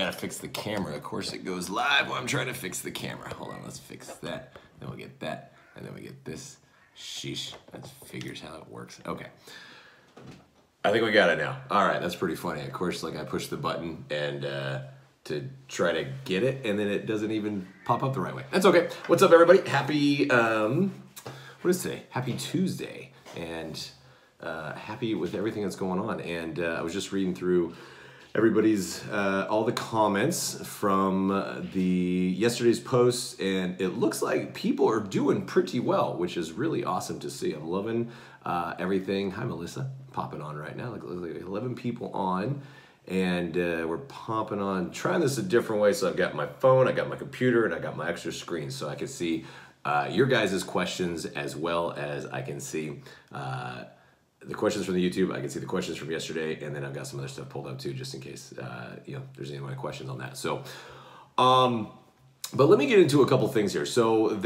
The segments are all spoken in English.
gotta fix the camera. Of course it goes live while I'm trying to fix the camera. Hold on, let's fix that. Then we'll get that, and then we get this. Sheesh, that figures how it works. Okay. I think we got it now. All right, that's pretty funny. Of course, like I push the button and to try to get it, and then it doesn't even pop up the right way. That's okay. What's up, everybody? Happy, what is today? Happy Tuesday, and happy with everything that's going on. And I was just reading through everybody's, all the comments from yesterday's post, and it looks like people are doing pretty well, which is really awesome to see. I'm loving everything. Hi, Melissa, popping on right now. Like 11 people on, and we're popping on, trying this a different way. So I've got my phone, I got my computer, and I got my extra screen so I can see your guys' questions, as well as I can see the questions from the YouTube. I can see the questions from yesterday, and then I've got some other stuff pulled up too, just in case there's any more questions on that. So, but let me get into a couple things here. So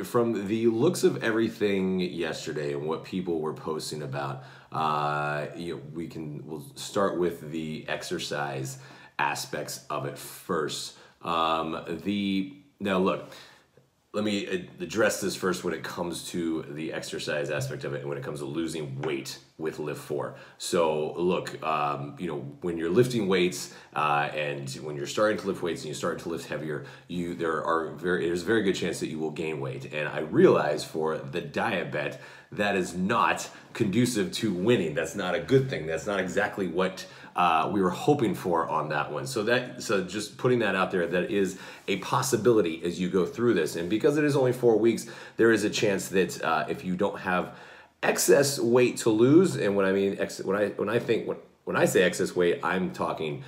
from the looks of everything yesterday and what people were posting about, we'll start with the exercise aspects of it first. Now look, let me address this first when it comes to the exercise aspect of it and when it comes to losing weight with Lift 4. So look, when you're lifting weights and when you're starting to lift weights and you start to lift heavier, there's a very good chance that you will gain weight. And I realize for the diet bet, that is not conducive to winning. That's not a good thing. That's not exactly what we were hoping for on that one. So just putting that out there, that is a possibility as you go through this. And because it is only 4 weeks, there is a chance that if you don't have excess weight to lose, and when I say excess weight, I'm talking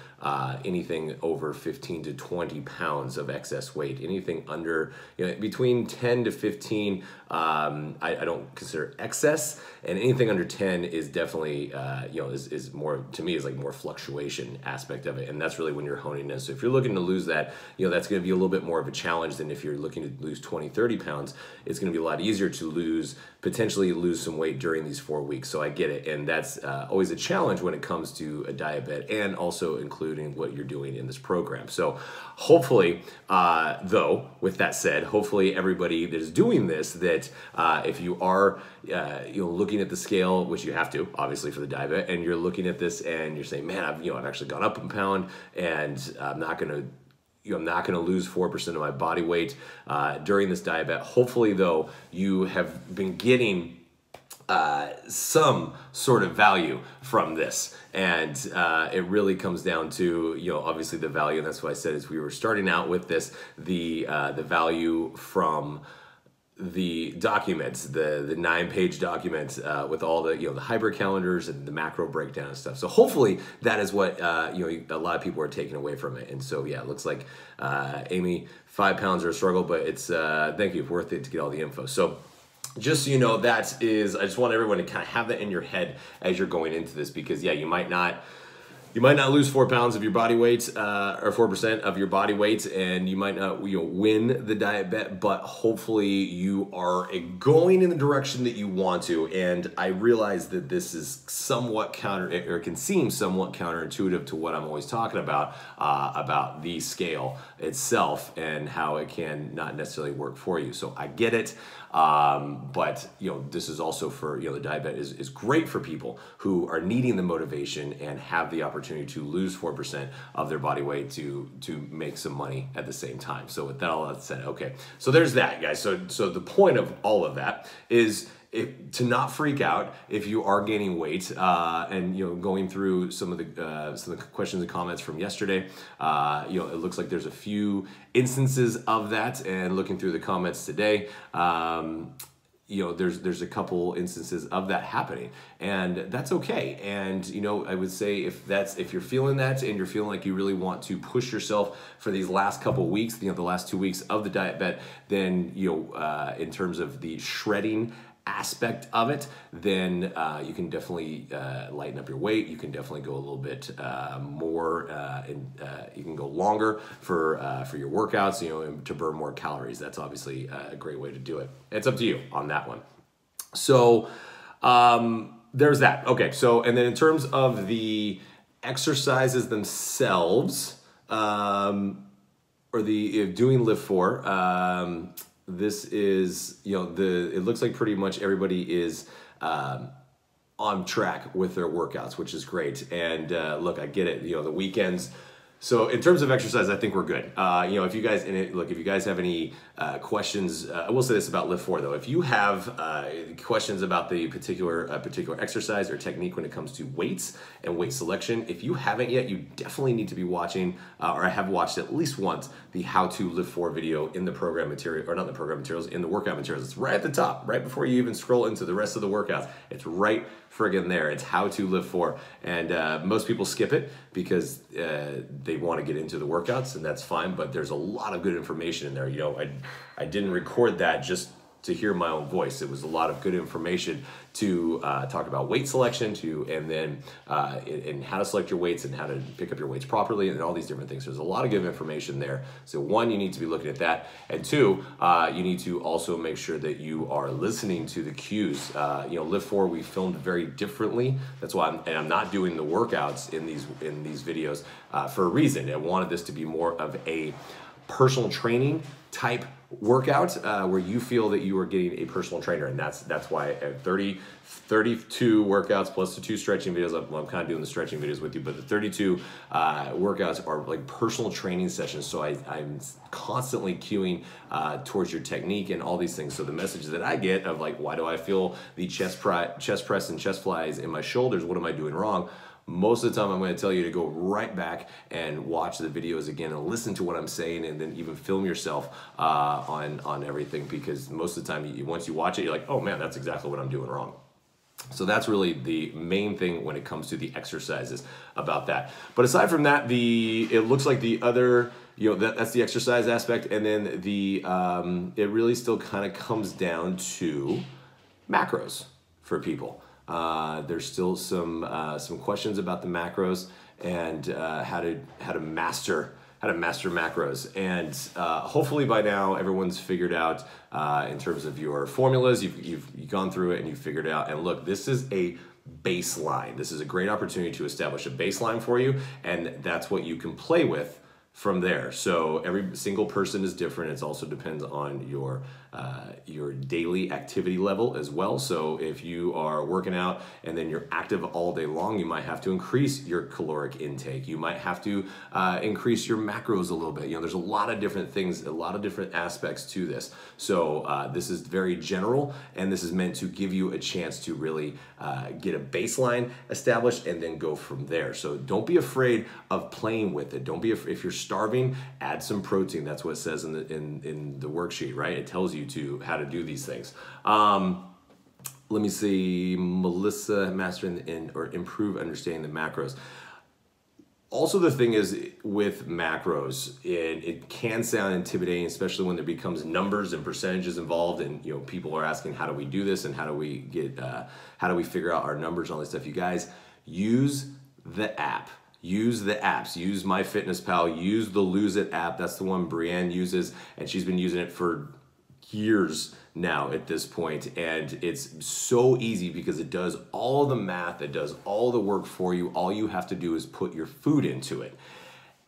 anything over 15 to 20 pounds of excess weight. Anything under, between 10 to 15, I don't consider excess, and anything under 10 is definitely, is more, to me, is like more fluctuation aspect of it, and that's really when you're honing this. So if you're looking to lose that, that's going to be a little bit more of a challenge than if you're looking to lose 20, 30 pounds. It's going to be a lot easier to potentially lose some weight during these 4 weeks. So I get it, and that's always a challenge when it comes to a diet bet, and also including what you're doing in this program. So hopefully, though, with that said, hopefully everybody that is doing this, that if you are looking at the scale, which you have to, obviously, for the diet bet, and you're looking at this and you're saying, man, I've actually gone up a pound, and I'm not going to lose 4% of my body weight during this diet bet. Hopefully, though, you have been getting some sort of value from this, and it really comes down to obviously the value, and that's what I said as we were starting out with this, the value from the documents, the 9-page documents with all the the hyper calendars and the macro breakdown and stuff. So hopefully that is what a lot of people are taking away from it. And so yeah, it looks like Amy, 5 pounds are a struggle, but it's thank you, worth it to get all the info. So just so you know, I just want everyone to kind of have that in your head as you're going into this, because yeah, you might not lose 4 pounds of your body weight, or 4% of your body weight, and you might not win the diet bet, but hopefully you are going in the direction that you want to. And I realize that this is somewhat can seem somewhat counterintuitive to what I'm always talking about the scale itself and how it can not necessarily work for you. So I get it. But this is also for the diet bet is great for people who are needing the motivation and have the opportunity to lose 4% of their body weight to make some money at the same time. So with that all that said, okay, so there's that, guys. So the point of all of that is to not freak out if you are gaining weight, and going through some of the questions and comments from yesterday. It looks like there's a few instances of that, and looking through the comments today, there's a couple instances of that happening, and that's okay. And I would say if you're feeling that and you're feeling like you really want to push yourself for these last couple weeks, the last 2 weeks of the diet bet, then in terms of the shredding aspect of it, then you can definitely lighten up your weight. You can definitely go a little bit more, and you can go longer for your workouts, to burn more calories. That's obviously a great way to do it. It's up to you on that one. So there's that. Okay, so and then in terms of the exercises themselves, or the doing Lift 4. This is, it looks like pretty much everybody is on track with their workouts, which is great. And look, I get it. The weekends. So in terms of exercise, I think we're good. If you guys, if you guys have any questions, I will say this about Lift 4 though. If you have questions about the particular exercise or technique when it comes to weights and weight selection, if you haven't yet, you definitely need to be watching, or I have watched at least once, the How to Lift 4 video in the program material, or not the program materials, in the workout materials. It's right at the top, right before you even scroll into the rest of the workouts. It's right friggin' there. It's How to Lift 4. And most people skip it because they want to get into the workouts, and that's fine, but there's a lot of good information in there. I didn't record that just to hear my own voice. It was a lot of good information to talk about weight selection, and then how to select your weights and how to pick up your weights properly, and all these different things. There's a lot of good information there. So one, you need to be looking at that, and two, you need to also make sure that you are listening to the cues. Lift 4 we filmed very differently. That's why I'm not doing the workouts in these videos for a reason. I wanted this to be more of a personal training type workout where you feel that you are getting a personal trainer, and that's why at 32 workouts plus the 2 stretching videos. I'm kind of doing the stretching videos with you, but the 32 workouts are like personal training sessions. So I'm constantly cueing towards your technique and all these things. So the message that I get of like, why do I feel the chest press and chest flies in my shoulders? What am I doing wrong? Most of the time, I'm going to tell you to go right back and watch the videos again and listen to what I'm saying, and then even film yourself on everything, because most of the time, once you watch it, you're like, oh man, that's exactly what I'm doing wrong. So that's really the main thing when it comes to the exercises about that. But aside from that, it looks like the other, that's the exercise aspect, and then it really still kind of comes down to macros for people. There's still some questions about the macros and how to master macros, and hopefully by now everyone's figured out in terms of your formulas. You've gone through it and you've figured it out. And look, this is a baseline. This is a great opportunity to establish a baseline for you, and that's what you can play with from there. So every single person is different. It also depends on your daily activity level as well. So if you are working out and then you're active all day long, you might have to increase your caloric intake. You might have to increase your macros a little bit. There's a lot of different things, a lot of different aspects to this. So this is very general, and this is meant to give you a chance to really get a baseline established and then go from there. So don't be afraid of playing with it. Don't be if you're starving, add some protein. That's what it says in the worksheet, right? It tells you how to do these things. Let me see, Melissa, mastering or improve understanding the macros. Also, the thing is with macros, it can sound intimidating, especially when there becomes numbers and percentages involved, and people are asking, how do we do this, and how do we figure out our numbers and all this stuff. You guys, use the app. Use the apps. Use MyFitnessPal. Use the Lose It app. That's the one Brienne uses, and she's been using it for years now at this point, and it's so easy because it does all the math, it does all the work for you. All you have to do is put your food into it,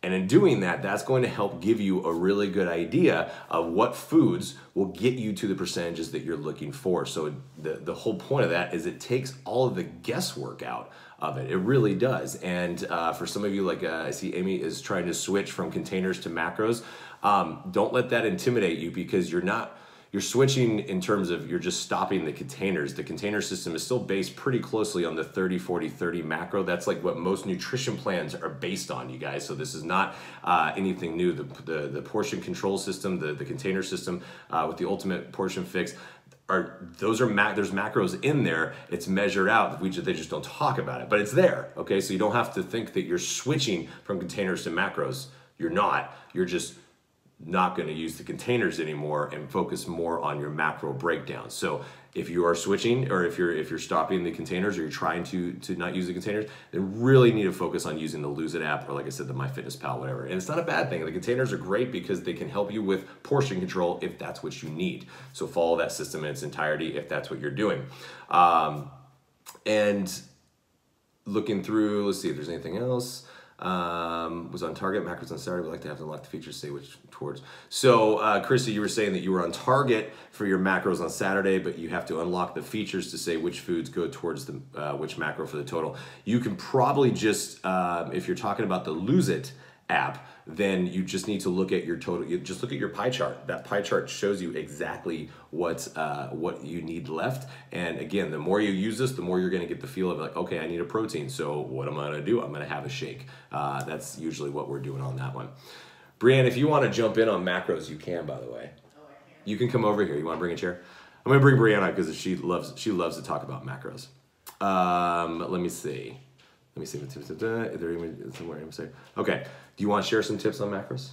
and in doing that, that's going to help give you a really good idea of what foods will get you to the percentages that you're looking for. So the whole point of that is it takes all of the guesswork out of it. It really does. And for some of you, like I see Amy is trying to switch from containers to macros. Don't let that intimidate you, because you're switching in terms of you're just stopping the containers. The container system is still based pretty closely on the 30-40-30 macro. That's like what most nutrition plans are based on, you guys. So this is not anything new. The portion control system, the container system with the ultimate portion fix, there's macros in there. It's measured out. They just don't talk about it, but it's there. Okay, so you don't have to think that you're switching from containers to macros. You're not. You're just not going to use the containers anymore and focus more on your macro breakdown. So if you are switching, or if you're stopping the containers, or you're trying to not use the containers, then really need to focus on using the Lose It app, or like I said, the MyFitnessPal, whatever. And it's not a bad thing. The containers are great because they can help you with portion control if that's what you need. So follow that system in its entirety if that's what you're doing. And looking through, let's see if there's anything else. Was on target. Macros on Saturday. Would like to have to unlock the features. Say which towards. So, Chrissy, you were saying that you were on target for your macros on Saturday, but you have to unlock the features to say which foods go towards the which macro for the total. You can probably just, if you're talking about the Lose It app, then you just need to look at your total. You just look at your pie chart. That pie chart shows you exactly what you need left. And again, the more you use this, the more you're going to get the feel of like, okay, I need a protein. So what am I going to do? I'm going to have a shake. That's usually what we're doing on that one. Brianne, if you want to jump in on macros, you can. By the way, you can come over here. You want to bring a chair? I'm going to bring Brianne up because she loves to talk about macros. Let me see. Let me see what tips. Is there even somewhere? Okay. Do you want to share some tips on macros?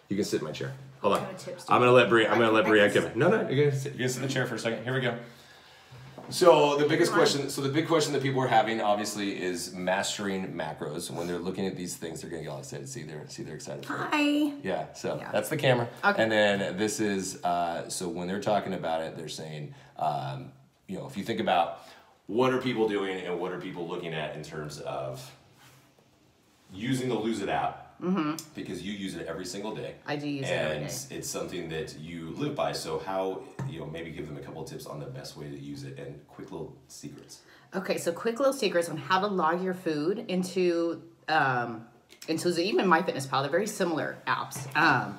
You can sit in my chair. Hold on. I'm gonna let Brianne come in. No, you're gonna sit in the chair for a second. Here we go. So the big question that people are having, obviously, is mastering macros. When they're looking at these things, they're gonna get all excited. See, they're excited. Hi. Yeah. So that's the camera. Okay. And then this is so when they're talking about it, they're saying, if you think about what are people doing and what are people looking at in terms of using the Lose It app, because you use it every single day. I do use it every day. And it's something that you live by. So how, maybe give them a couple of tips on the best way to use it and quick little secrets. Okay, so quick little secrets on how to log your food into even MyFitnessPal. They're very similar apps.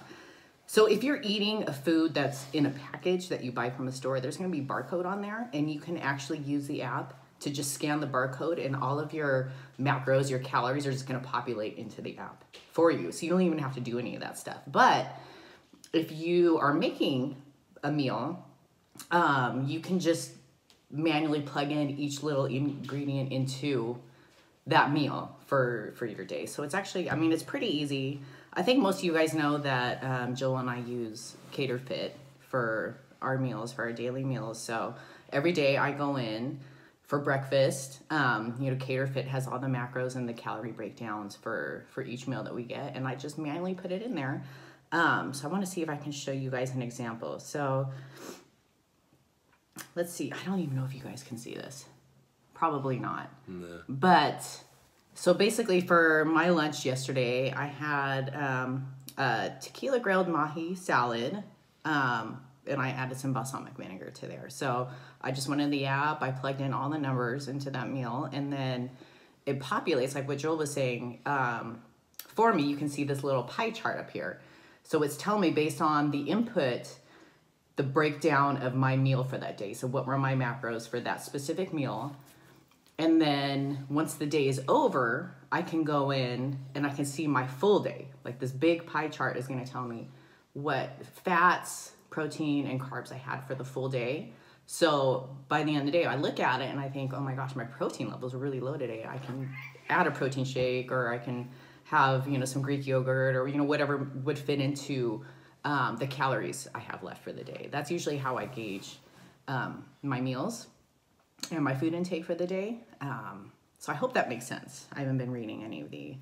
So if you're eating a food that's in a package that you buy from a store, there's going to be a barcode on there, and you can actually use the app to just scan the barcode, and all of your macros, your calories are just going to populate into the app for you. So you don't even have to do any of that stuff. But if you are making a meal, you can just manually plug in each little ingredient into that meal for your day. So it's actually, it's pretty easy. I think most of you guys know that Joel and I use CaterFit for our meals, for our daily meals. So every day I go in for breakfast. CaterFit has all the macros and the calorie breakdowns for each meal that we get, and I just manually put it in there. So I want to see if I can show you guys an example. So let's see. I don't even know if you guys can see this. Probably not. No. But so basically for my lunch yesterday, I had a tequila grilled mahi salad, and I added some balsamic vinegar to there. So I just went in the app, I plugged in all the numbers into that meal, and then it populates, like what Joel was saying. For me, you can see this little pie chart up here. So it's telling me based on the input, the breakdown of my meal for that day. So what were my macros for that specific meal? And then once the day is over, I can go in and I can see my full day. Like this big pie chart is going to tell me what fats, protein, and carbs I had for the full day. So by the end of the day, I look at it and I think, oh my gosh, my protein levels are really low today. I can add a protein shake, or I can have, some Greek yogurt, or, whatever would fit into the calories I have left for the day. That's usually how I gauge my meals and my food intake for the day. So I hope that makes sense. I haven't been reading any of the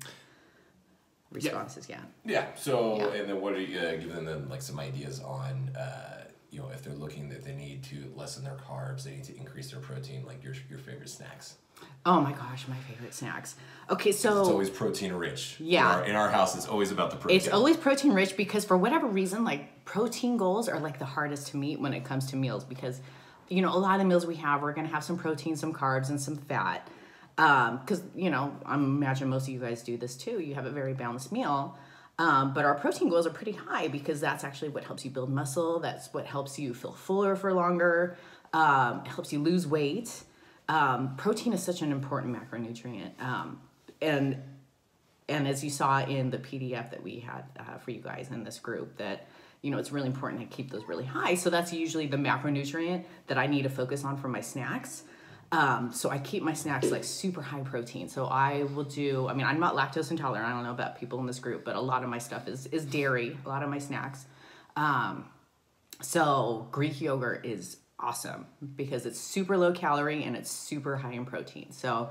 responses yet. Yeah. So, and then what are you giving them like some ideas on, if they're looking that they need to lessen their carbs, they need to increase their protein, like your favorite snacks? Oh my gosh, my favorite snacks. Okay, so it's always protein rich. Yeah. In our house, it's always about the protein. It's always protein rich because for whatever reason, like protein goals are like the hardest to meet when it comes to meals, because a lot of the meals we have, we're going to have some protein, some carbs, and some fat. Because, I imagine most of you guys do this too. You have a very balanced meal. But our protein goals are pretty high because that's actually what helps you build muscle. That's what helps you feel fuller for longer. It helps you lose weight. Protein is such an important macronutrient. And as you saw in the PDF that we had for you guys in this group, that it's really important to keep those really high. So that's usually the macronutrient that I need to focus on for my snacks. So I keep my snacks like super high protein. So I will do, I'm not lactose intolerant. I don't know about people in this group, but a lot of my stuff is dairy, a lot of my snacks. So Greek yogurt is awesome because it's super low calorie and it's super high in protein. So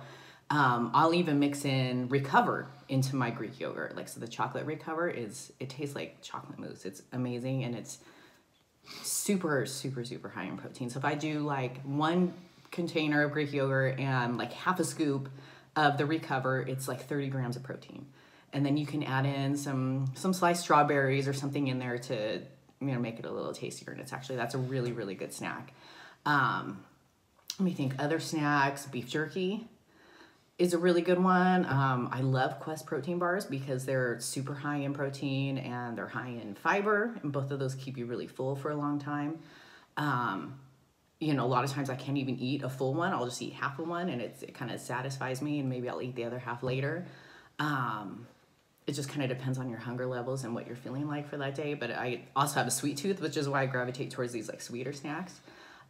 I'll even mix in Recover into my Greek yogurt. So the chocolate Recover it tastes like chocolate mousse. It's amazing, and it's super, super, super high in protein. So if I do like one container of Greek yogurt and like half a scoop of the Recover, it's like 30 grams of protein. And then you can add in some sliced strawberries or something in there to, make it a little tastier. And that's a really, really good snack. Let me think, other snacks, beef jerky is a really good one. I love Quest protein bars because they're super high in protein and they're high in fiber, and both of those keep you really full for a long time. A lot of times I can't even eat a full one. I'll just eat half of one, and it kind of satisfies me, and maybe I'll eat the other half later. It just kind of depends on your hunger levels and what you're feeling like for that day. But I also have a sweet tooth, which is why I gravitate towards these like sweeter snacks.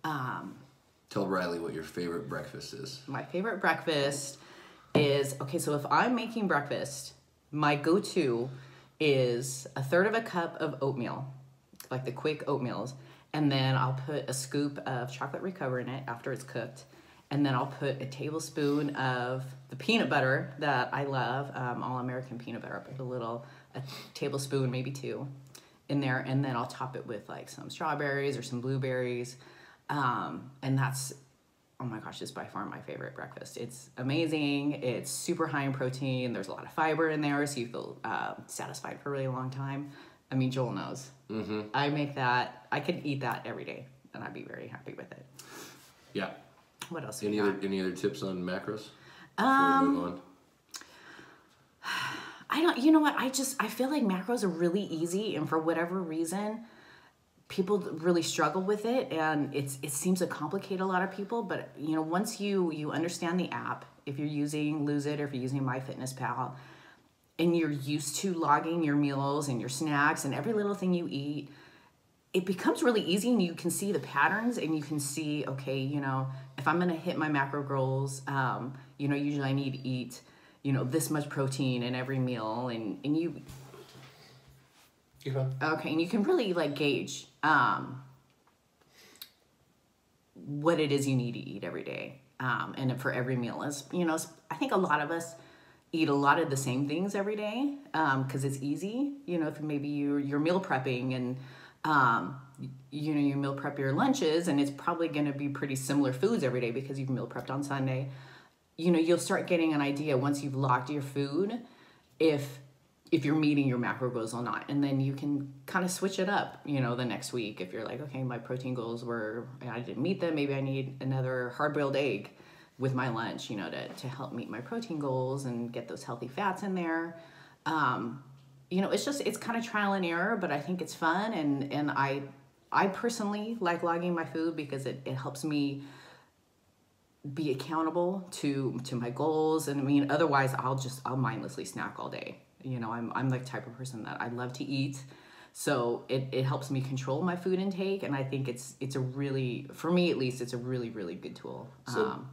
Tell Riley what your favorite breakfast is. My favorite breakfast is, so if I'm making breakfast, my go-to is a third of a cup of oatmeal, like the quick oatmeals, and then I'll put a scoop of chocolate recover in it after it's cooked, and then I'll put a tablespoon of the peanut butter that I love, all-American peanut butter. I'll put a tablespoon, maybe 2, in there, and then I'll top it with like some strawberries or some blueberries, and that's, oh my gosh, it's by far my favorite breakfast. It's amazing. It's super high in protein. There's a lot of fiber in there, so you feel satisfied for a really long time. I mean, Joel knows. Mm-hmm. I make that. I could eat that every day, and I'd be very happy with it. Yeah. What else? Any other tips on macros before we move on? I don't. You know what? I feel like macros are really easy, and for whatever reason, people really struggle with it, and it seems to complicate a lot of people. But once you understand the app, if you're using Lose It or if you're using MyFitnessPal, and you're used to logging your meals and your snacks and every little thing you eat, it becomes really easy, and you can see the patterns, and you can see, okay, if I'm gonna hit my macro goals, usually I need to eat, this much protein in every meal, and you. Okay, and you can really like gauge what it is you need to eat every day, and for every meal. Is I think a lot of us eat a lot of the same things every day because it's easy. If maybe you're meal prepping and you meal prep your lunches, and it's probably going to be pretty similar foods every day because you've meal prepped on Sunday. You'll start getting an idea once you've logged your food if you're meeting your macro goals or not. And then you can kind of switch it up, the next week. If you're like, okay, my protein goals I didn't meet them. Maybe I need another hard-boiled egg with my lunch, to help meet my protein goals and get those healthy fats in there. It's kind of trial and error, but I think it's fun. And I personally like logging my food because it helps me be accountable to my goals. And I mean, otherwise I'll mindlessly snack all day. I'm the type of person that I love to eat, so it helps me control my food intake, and I think it's a really, for me at least, it's a really, really good tool.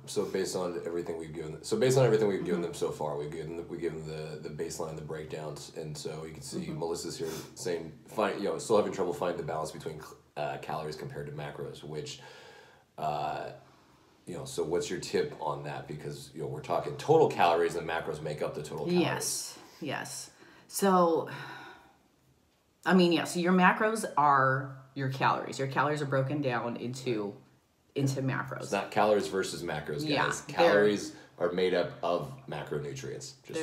So based on everything we've given them so far, we've given them the baseline, the breakdowns, and so you can see Melissa's here saying, still having trouble finding the balance between calories compared to macros, which. So what's your tip on that? Because we're talking total calories, and macros make up the total calories. Yes. So, so your macros are your calories. Your calories are broken down into macros. It's not calories versus macros, guys. Yeah, calories are made up of macronutrients. Your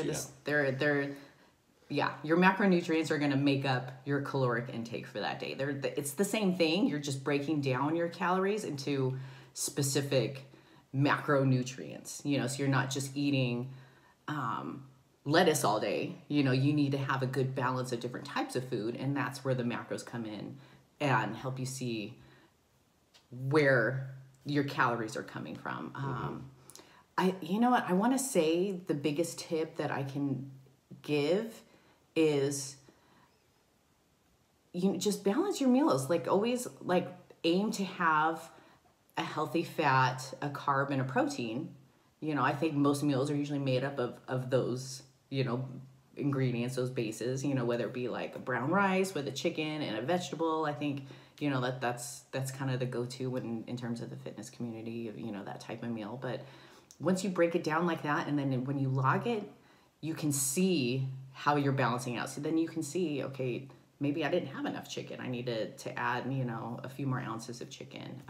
macronutrients are going to make up your caloric intake for that day. It's the same thing. You're just breaking down your calories into specific macronutrients. So you're not just eating lettuce all day. You need to have a good balance of different types of food, and that's where the macros come in and help you see where your calories are coming from. I want to say the biggest tip that I can give is just balance your meals. Like always, like aim to have a healthy fat, a carb, and a protein. I think most meals are usually made up of those ingredients, those bases, whether it be like a brown rice with a chicken and a vegetable. I think, that's kind of the go-to in terms of the fitness community, that type of meal. But once you break it down like that, and then when you log it, you can see how you're balancing out. So then you can see, okay, maybe I didn't have enough chicken. I needed to add, a few more ounces of chicken.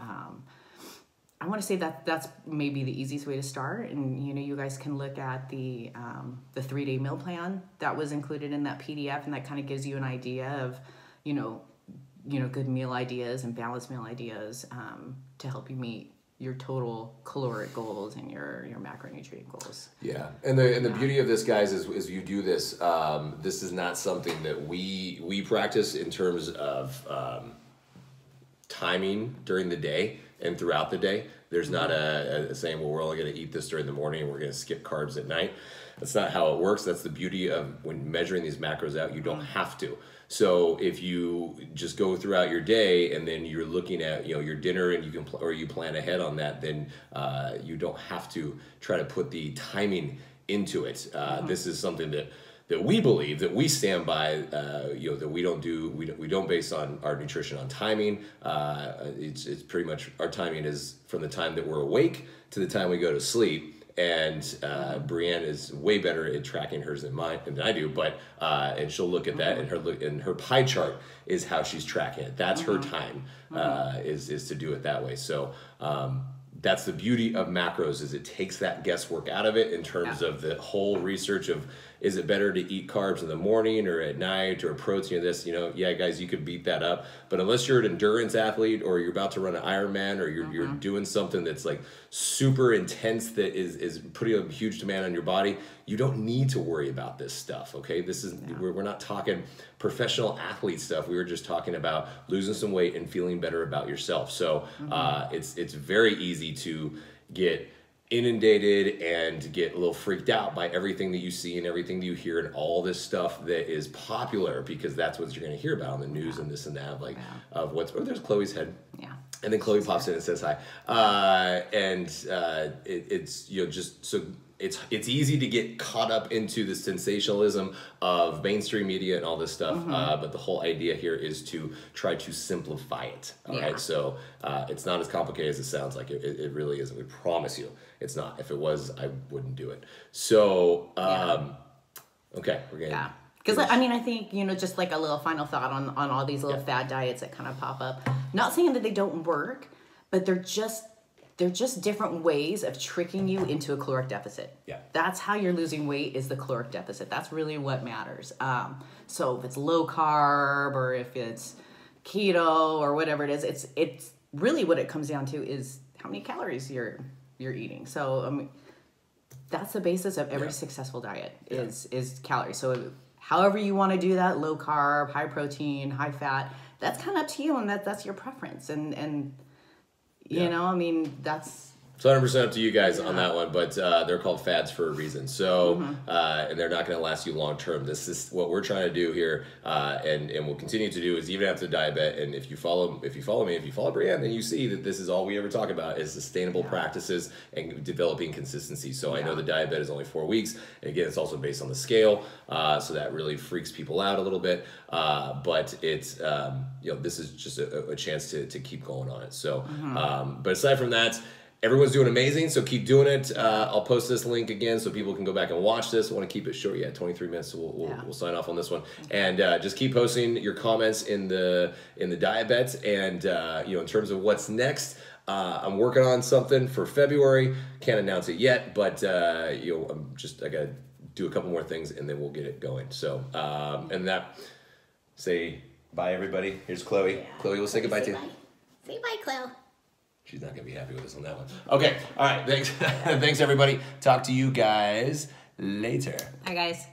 I want to say that that's maybe the easiest way to start. And, you know, you guys can look at the 3-day meal plan that was included in that PDF, and that kind of gives you an idea of, you know, good meal ideas and balanced meal ideas to help you meet your total caloric goals and your macronutrient goals. Yeah, and the beauty of this, guys, is you do this. This is not something that we practice in terms of timing during the day and throughout the day. There's not a saying, well, we're only going to eat this during the morning and we're going to skip carbs at night. That's not how it works. That's the beauty of when measuring these macros out. You don't have to. So if you just go throughout your day and then you're looking at, you know, your dinner and you plan ahead on that, then you don't have to try to put the timing into it. This is something that we believe, that we stand by, you know, that we don't base on our nutrition on timing. It's pretty much, our timing is from the time that we're awake to the time we go to sleep. And Brienne is way better at tracking hers than I do, but and she'll look at that, and her pie chart is how she's tracking it. That's her time, is to do it that way. So that's the beauty of macros, is it takes that guesswork out of it in terms of the whole research of, is it better to eat carbs in the morning or at night, or protein or this, you know, yeah, guys, you could beat that up. But unless you're an endurance athlete or you're about to run an Ironman, or you're doing something that's like super intense that is putting a huge demand on your body, you don't need to worry about this stuff, okay? This is, we're not talking professional athlete stuff. We were just talking about losing some weight and feeling better about yourself. So it's very easy to get inundated and get a little freaked out by everything that you see and everything that you hear and all this stuff that is popular, because that's what you're going to hear about on the news and this and that, like of what's, oh, there's Chloe's head. Yeah. And then Chloe pops in and says hi. It's, you know, just so it's easy to get caught up into the sensationalism of mainstream media and all this stuff. But the whole idea here is to try to simplify it. All right. So it's not as complicated as it sounds like. It really isn't. We promise you it's not. If it was, I wouldn't do it. So, okay. We're going to. Because, I mean, I think, you know, just like a little final thought on all these little fad diets that kind of pop up. Not saying that they don't work, but they're just different ways of tricking you into a caloric deficit. Yeah. That's how you're losing weight, is the caloric deficit. That's really what matters. So if it's low carb or if it's keto or whatever it is, it's really what it comes down to is how many calories you're eating. So, I mean, that's the basis of every successful diet is calories. So however you want to do that, low carb, high protein, high fat, that's kind of up to you, and that's your preference. And you know, I mean, that's... It's 100% up to you guys on that one, but they're called fads for a reason. So, and they're not going to last you long term. This is what we're trying to do here, and we'll continue to do, is even after Diet-Bet. And if you follow me, if you follow Brienne, then you see that this is all we ever talk about is sustainable practices and developing consistency. So I know the Diet-Bet is only 4 weeks. And again, it's also based on the scale, so that really freaks people out a little bit. But it's you know, this is just a chance to keep going on it. So, but aside from that, everyone's doing amazing, so keep doing it. I'll post this link again so people can go back and watch this. I want to keep it short. 23 minutes, so we'll sign off on this one. And just keep posting your comments in the Diet-Bet. And you know, in terms of what's next, I'm working on something for February. Can't announce it yet, but you know, I gotta do a couple more things and then we'll get it going. So and that, say bye everybody. Here's Chloe. Yeah. Chloe, we'll say goodbye to you. Say bye, Chloe. She's not going to be happy with us on that one. Okay. All right. Thanks. Thanks, everybody. Talk to you guys later. Bye, guys.